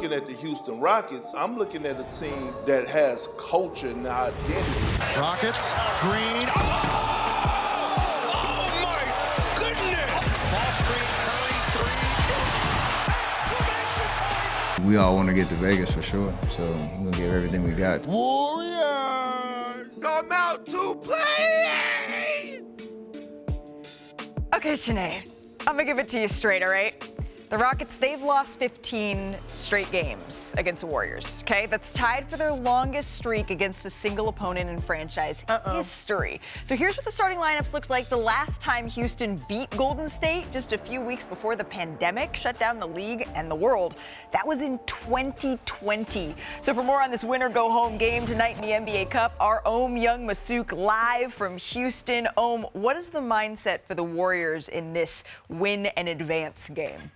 looking at the Houston Rockets, I'm looking at a team that has culture and identity. Rockets, Green. Oh my goodness! Ball screen, Curry, 3. We all want to get to Vegas for sure, so we're going to give everything we got. Warriors, come out to play! Okay, Chiney, I'm going to give it to you straight, all right? The Rockets, they've lost 15 straight games against the Warriors, okay? That's tied for their longest streak against a single opponent in franchise history. So here's what the starting lineups looked like the last time Houston beat Golden State, just a few weeks before the pandemic shut down the league and the world. That was in 2020. So for more on this winner-go-home game tonight in the NBA Cup, our Young Masuk live from Houston. What is the mindset for the Warriors in this win-and-advance game?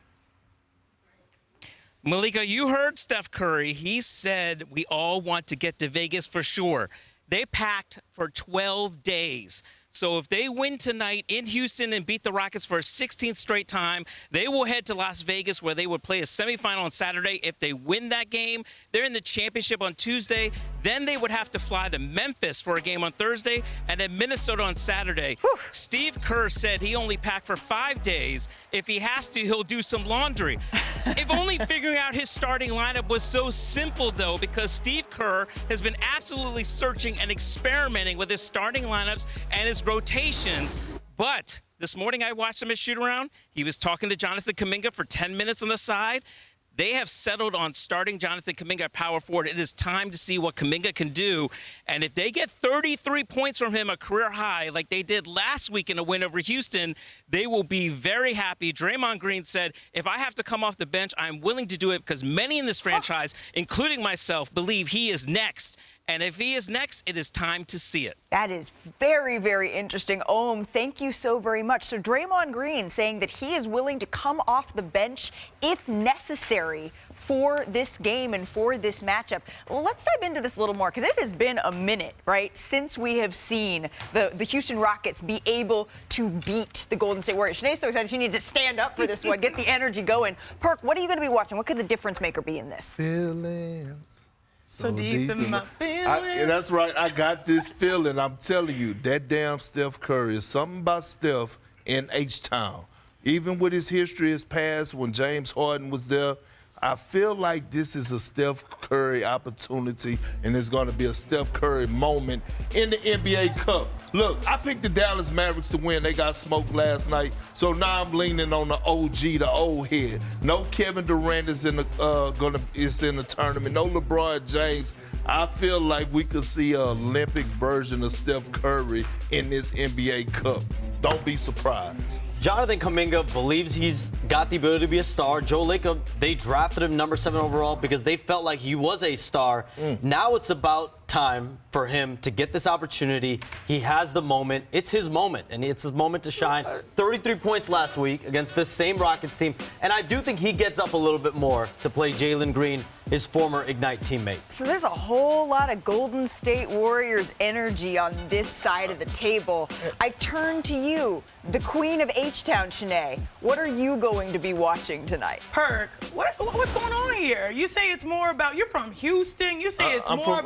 Malika, you heard Steph Curry. He said we all want to get to Vegas for sure. They packed for 12 days. So if they win tonight in Houston and beat the Rockets for a 16th straight time, they will head to Las Vegas where they would play a semifinal on Saturday. If they win that game, they're in the championship on Tuesday. Then they would have to fly to Memphis for a game on Thursday and then Minnesota on Saturday. Whew. Steve Kerr said he only packed for 5 days. If he has to, he'll do some laundry. If only figuring out his starting lineup was so simple, though, because Steve Kerr has been absolutely searching and experimenting with his starting lineups and his rotations. But this morning I watched him at shoot-around. He was talking to Jonathan Kuminga for 10 minutes on the side. They have settled on starting Jonathan Kuminga at power forward. It is time to see what Kuminga can do. And if they get 33 points from him, a career high, like they did last week in a win over Houston, they will be very happy. Draymond Green said, if I have to come off the bench, I'm willing to do it because many in this franchise, including myself, believe he is next. And if he is next, it is time to see it. That is very, very interesting. Thank you so very much. So Draymond Green saying that he is willing to come off the bench if necessary for this game and for this matchup. Let's dive into this a little more because it has been a minute, right, since we have seen the Houston Rockets be able to beat the Golden State Warriors. Sinead's so excited she needs to stand up for this one, get the energy going. Perk, what are you going to be watching? What could the difference maker be in this? Feelings. So deep in my feelings. That's right. I got this feeling. I'm telling you, that damn Steph Curry is something about Steph in H-Town. Even with his history, his past, when James Harden was there, I feel like this is a Steph Curry opportunity, and it's going to be a Steph Curry moment in the NBA Cup. Look, I picked the Dallas Mavericks to win. They got smoked last night, so now I'm leaning on the OG, the old head. No Kevin Durant is in the tournament. No LeBron James. I feel like we could see an Olympic version of Steph Curry in this NBA Cup. Don't be surprised. Jonathan Kuminga believes he's got the ability to be a star. Joe Lacob, they drafted him number 7 overall because they felt like he was a star. Now it's about time for him to get this opportunity. He has the moment. It's his moment, and it's his moment to shine. 33 points last week against this same Rockets team, and I do think he gets up a little bit more to play Jalen Green, his former Ignite teammate. So there's a whole lot of Golden State Warriors energy on this side of the table. I turn to you, the queen of H-Town, Chiney. What are you going to be watching tonight? Perk, what's going on here? You say it's more about, you're from Houston. You say it's I'm from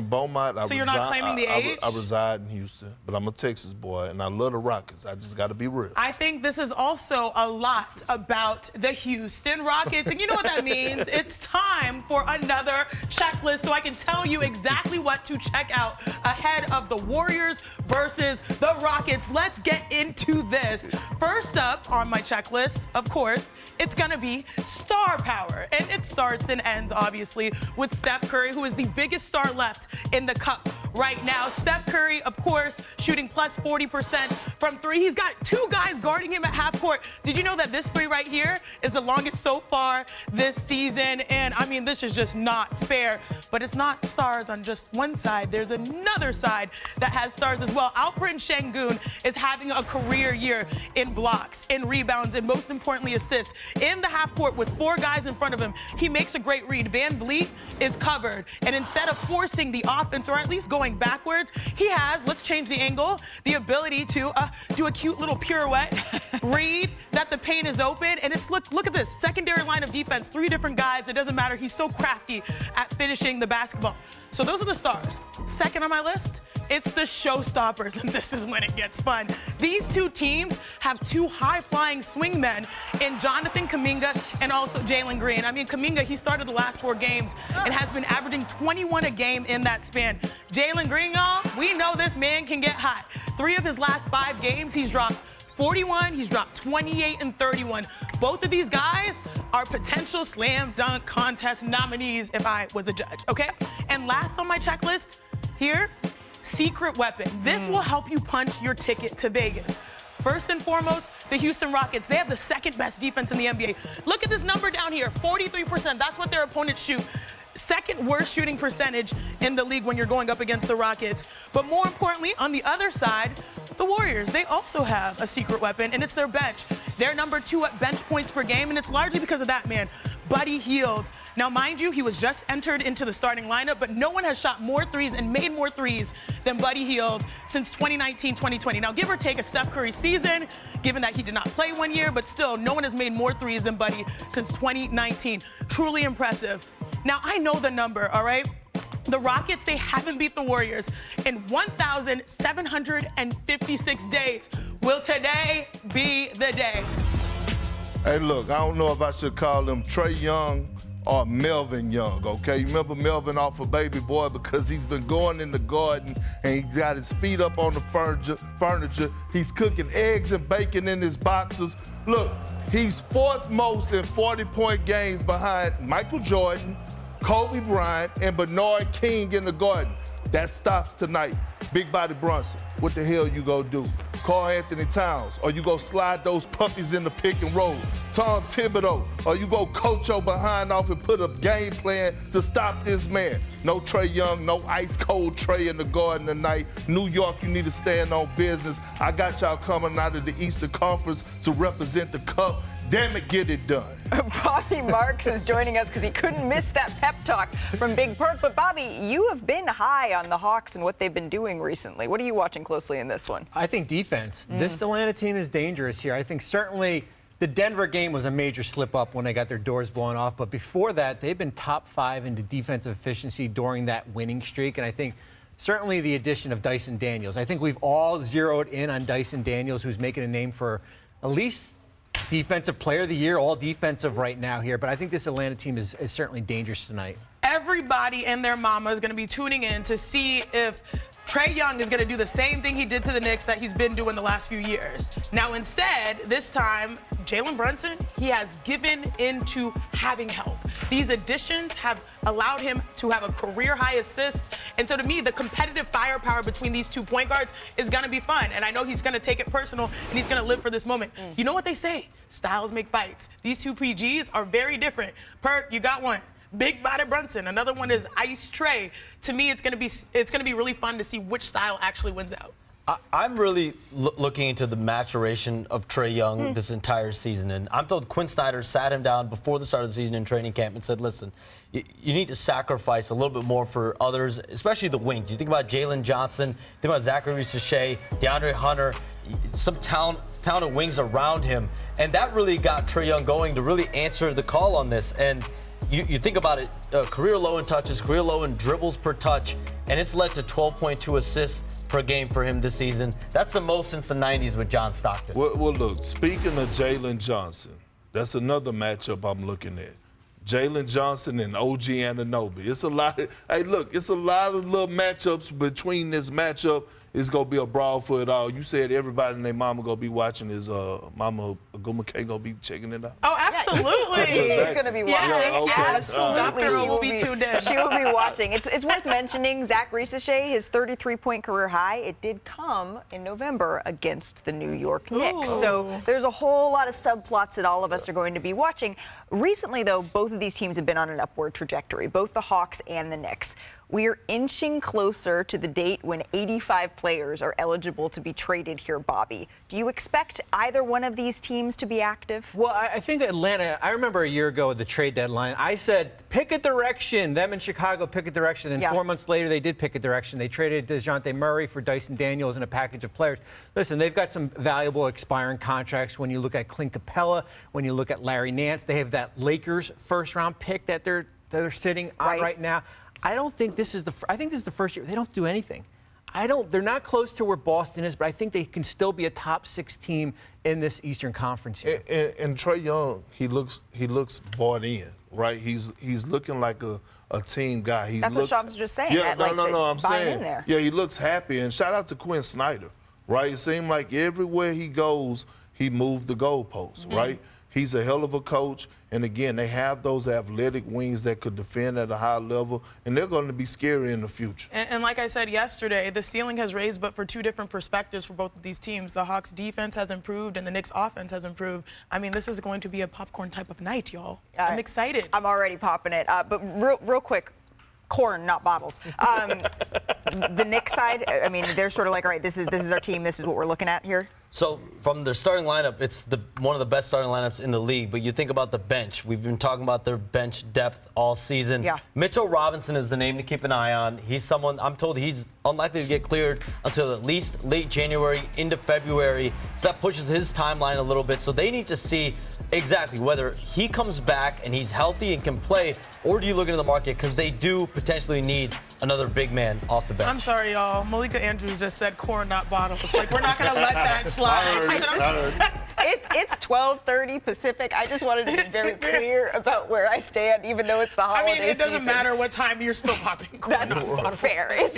Beaumont. So you're not claiming the age? I reside in Houston, but I'm a Texas boy, and I love the Rockets. I just got to be real. I think this is also a lot about the Houston Rockets, and you know what that means. It's time for another checklist so I can tell you exactly what to check out ahead of the Warriors versus the Rockets. Let's get into this. First up on my checklist, of course, it's going to be star power. And it starts and ends, obviously, with Steph Curry, who is the biggest star left in the Cup right now. Steph Curry, of course, shooting plus 40% from 3. He's got 2 guys guarding him at half court. Did you know that this 3 right here is the longest so far this season? And, I mean, this is just not fair. But it's not stars on just one side. There's another side that has stars as well. Alperen Şengün is having a career year in blocks, in rebounds, and most importantly, assists. In the half court with 4 guys in front of him, he makes a great read. Van Vliet is covered. And instead of forcing the offense, or at least go going backwards. He has, let's change the angle, the ability to do a cute little pirouette, read that the paint is open, and it's, look at this, secondary line of defense, 3 different guys. It doesn't matter. He's so crafty at finishing the basketball. So those are the stars. Second on my list, it's the showstoppers, and this is when it gets fun. These 2 teams have 2 high-flying swingmen in Jonathan Kuminga and also Jalen Green. I mean, Kuminga, he started the last 4 games and has been averaging 21 a game in that span. Jalen Green, y'all, we know this man can get hot. 3 of his last 5 games, he's dropped 41, he's dropped 28 and 31. Both of these guys are potential slam dunk contest nominees if I was a judge, okay? And last on my checklist here, secret weapon. This will help you punch your ticket to Vegas. First and foremost, the Houston Rockets. They have the 2nd best defense in the NBA. Look at this number down here, 43%. That's what their opponents shoot. 2nd worst shooting percentage in the league when you're going up against the Rockets. But more importantly, on the other side, the Warriors, they also have a secret weapon, and it's their bench. They're number 2 at bench points per game, and it's largely because of that man, Buddy Hield. Now, mind you, he was just entered into the starting lineup, but no one has shot more threes and made more threes than Buddy Hield since 2019-2020. Now, give or take a Steph Curry season, given that he did not play 1 year, but still, no one has made more threes than Buddy since 2019. Truly impressive. Now, I know the number, all right? The Rockets, they haven't beat the Warriors in 1,756 days. Will today be the day? Hey, look, I don't know if I should call him Trae Young or Melvin Young, okay? You remember Melvin off of Baby Boy because he's been going in the garden and he's got his feet up on the furniture. He's cooking eggs and bacon in his boxers. Look, he's 4th most in 40-point games behind Michael Jordan, Kobe Bryant, and Bernard King in the garden. That stops tonight. Big Body Brunson, what the hell you gonna do? Karl Anthony Towns, or you go slide those puppies in the pick and roll? Tom Thibodeau, or you go coach your behind off and put a game plan to stop this man? No Trae Young, no ice cold Trae in the garden tonight. New York, you need to stand on business. I got y'all coming out of the Eastern Conference to represent the Cup. Damn it, get it done. Bobby Marks is joining us because he couldn't miss that pep talk from Big Perk. But Bobby, you have been high on the Hawks and what they've been doing recently. What are you watching closely in this one? I think defense. This Atlanta team is dangerous here. I think certainly the Denver game was a major slip up when they got their doors blown off. But before that, they've been top 5 in the defensive efficiency during that winning streak. And I think certainly the addition of Dyson Daniels. I think we've all zeroed in on Dyson Daniels, who's making a name for at least Defensive Player of the Year, all defensive right now here. But I think this Atlanta team is certainly dangerous tonight. Everybody and their mama is going to be tuning in to see if Trae Young is going to do the same thing he did to the Knicks that he's been doing the last few years. Now, instead, this time, Jalen Brunson, he has given into having help. These additions have allowed him to have a career-high assist. And so, to me, the competitive firepower between these 2 point guards is going to be fun. And I know he's going to take it personal, and he's going to live for this moment. You know what they say? Styles make fights. These 2 PGs are very different. Perk, you got one. Big Body Brunson. Another one is Ice Trae. To me, it's gonna be really fun to see which style actually wins out. I'm really looking into the maturation of Trae Young this entire season. And I'm told Quinn Snyder sat him down before the start of the season in training camp and said, listen, you need to sacrifice a little bit more for others, especially the wings. You think about Jalen Johnson, think about Zachary Sachet, DeAndre Hunter, some talented wings around him. And that really got Trae Young going to really answer the call on this. And you think about it, career low in touches, career low in dribbles per touch, and it's led to 12.2 assists per game for him this season. That's the most since the 90s with John Stockton. Well, look, speaking of Jalen Johnson, that's another matchup I'm looking at. Jalen Johnson and OG Anunoby. It's a lot of little matchups between this matchup. It's going to be a brawl for it all. You said everybody and their mama going to be watching his mama Ogwumike going to be checking it out. Oh, absolutely. She's going to be watching. Yeah, okay. Absolutely. She will be tuned in. She will be watching. It's worth mentioning Zach Sachet, his 33-point career high. It did come in November against the New York Knicks. Ooh. So there's a whole lot of subplots that all of us are going to be watching. Recently, though, both of these teams have been on an upward trajectory, both the Hawks and the Knicks. We're inching closer to the date when 85 players are eligible to be traded here, Bobby. Do you expect either one of these teams to be active? Well, I think Atlanta, I remember a year ago at the trade deadline, I said, pick a direction. Them in Chicago pick a direction. And 4 months later, they did pick a direction. They traded DeJounte Murray for Dyson Daniels and a package of players. Listen, they've got some valuable expiring contracts. When you look at Clint Capella, when you look at Larry Nance, they have that Lakers first-round pick that they're sitting on right now. I don't think this is I think this is the first year they don't do anything. They're not close to where Boston is, but I think they can still be a top 6 team in this Eastern Conference here. And Trae Young, he looks bought in, right? He's looking like a team guy. That's what Sean's just saying. Yeah, no, I'm saying. In there. Yeah, he looks happy. And shout out to Quinn Snyder, right? It seemed like everywhere he goes, he moved the goalposts, right? He's a hell of a coach. And again, they have those athletic wings that could defend at a high level, and they're going to be scary in the future. And like I said yesterday, the ceiling has raised, but for 2 different perspectives for both of these teams. The Hawks' defense has improved, and the Knicks' offense has improved. I mean, this is going to be a popcorn type of night, y'all. I'm excited. I'm already popping it. But real quick, corn, not bottles. The Knicks side, I mean, they're sort of like, all right, this is our team. This is what we're looking at here. So from their starting lineup, it's one of the best starting lineups in the league. But you think about the bench. We've been talking about their bench depth all season. Yeah. Mitchell Robinson is the name to keep an eye on. He's someone, I'm told he's unlikely to get cleared until at least late January into February. So that pushes his timeline a little bit. So they need to see exactly whether he comes back and he's healthy and can play, or do you look into the market because they do potentially need another big man off the bench. I'm sorry, y'all. Malika Andrews just said corn, not bottles. Like, we're not going to let that slide. It's 12:30 Pacific. I just wanted to be very clear about where I stand, even though it's the holiday I mean, it doesn't season. matter what time you're still popping corn. That's fair.